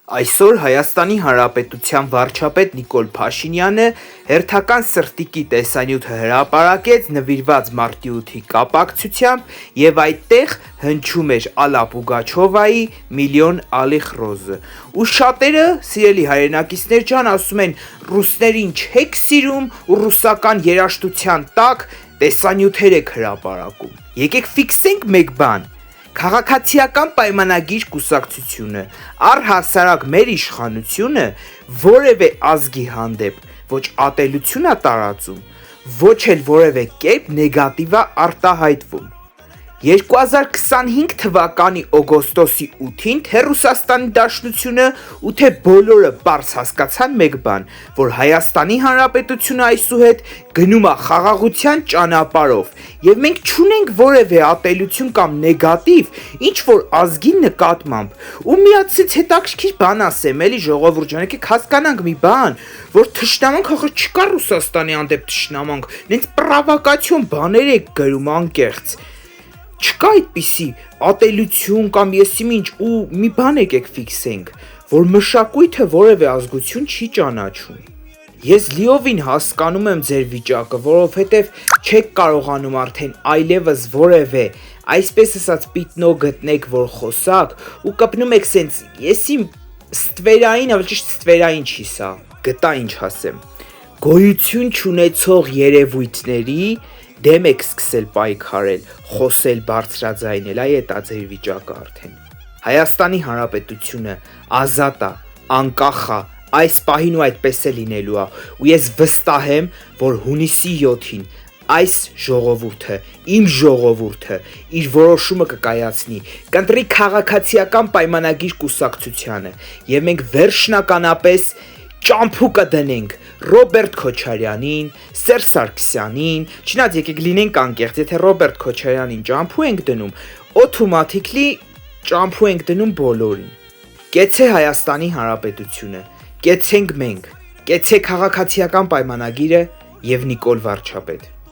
Այսօր Հայաստանի Հանրապետության վարչապետ Նիկոլ Փաշինյանը հերթական սրտիկի տեսանյութը հրապարակեց նվիրված մարտի 8-ի կապակցությամբ եւ այդտեղ հնչում էր Ալլա Պուգաչովայի «Միլիոն ալիխ ռոզը» ու շատերը, սիրելի հայրենակիցներ ջան, ասում են ռուսներին չեք սիրում ու ռուսական երաժշտության տակ տեսանյութեր եք հրապարակում։ Եկեք ֆիքսենք մեկ բան. քաղաքացիական պայմանագիր կուսակցությունը, առհասարակ մեր իշխանությունը որևէ ազգի հանդեպ ոչ ատելություն է տարածում, ոչ էլ որևէ կերպ նեգատիվ է արտահայտվում։ 2025 թվականի օգոստոսի 8-ին թե Ռուսաստանի Դաշնությունը ու թե բոլորը պարզ հասկացան մեկ բան, որ Հայաստանի Հանրապետությունը այսուհետ գնում է խաղաղության ճանապարհով եւ մենք չունենք որևէ ատելություն կամ նեգատիվ ինչ որ ազգի նկատմամբ։ Ու միացից հետաքրքիր բան ասեմ, էլի ժողովուրդ ջան, եկեք հասկանանք մի բան, որ թշնամանք հողը չկա Ռուսաստանի հանդեպ թշնամանք, նենց պրովոկացիոն բաներ եք գրում անկեղծ։ Չկա այդպիսի ատելություն կամ եսիմինչ ու մի բան եկեք ֆիքսենք, որ մշակույթը որևէ ազգություն չի ճանաչում։ Ես լիովին հասկանում եմ ձեր վիճակը, որովհետև չեք կարողանում արդեն այլևս որևէ, այսպես ասած, պիտնո գտնեք, որ խոսակ ու կպնում եք սենց, եսիմ ստվերային, ավելի ճիշտ ստվերային չի սա, գտա ինչ ասեմ, գոյություն չունեցող երևույթների դեմ եք սկսել պայքարել, խոսել, բարձրաձայնել, այ էտա ձեր վիճակը արդեն։ Հայաստանի Հանրապետությունը ազատ է, անկախ է, այս պահին ու այդպես է լինելու է, ու ես վստահ եմ, որ հունիսի 7-ին այս ժողովուրդը, իմ ժողովուրդը իր որոշումը կկայացնի, կընտրի քաղաքացիական պայմանագիր կուսակցությանը, եւ մենք վերջնականապես ճամփու կդնենք Ռոբերտ Քոչարյանին, Սերժ Սարգսյանին, չնայած եկեք լինենք անկեղծ, եթե Ռոբերտ Քոչարյանին ճամփու ենք դնում, օթոմատիկլի ճամփու ենք դնում բոլորին։ Կեցե Հայաստանի Հանրապետությունը, կեցենք մենք, կեցե քաղաքացիական պայմանագիրը եւ Նիկոլ վարչապետ։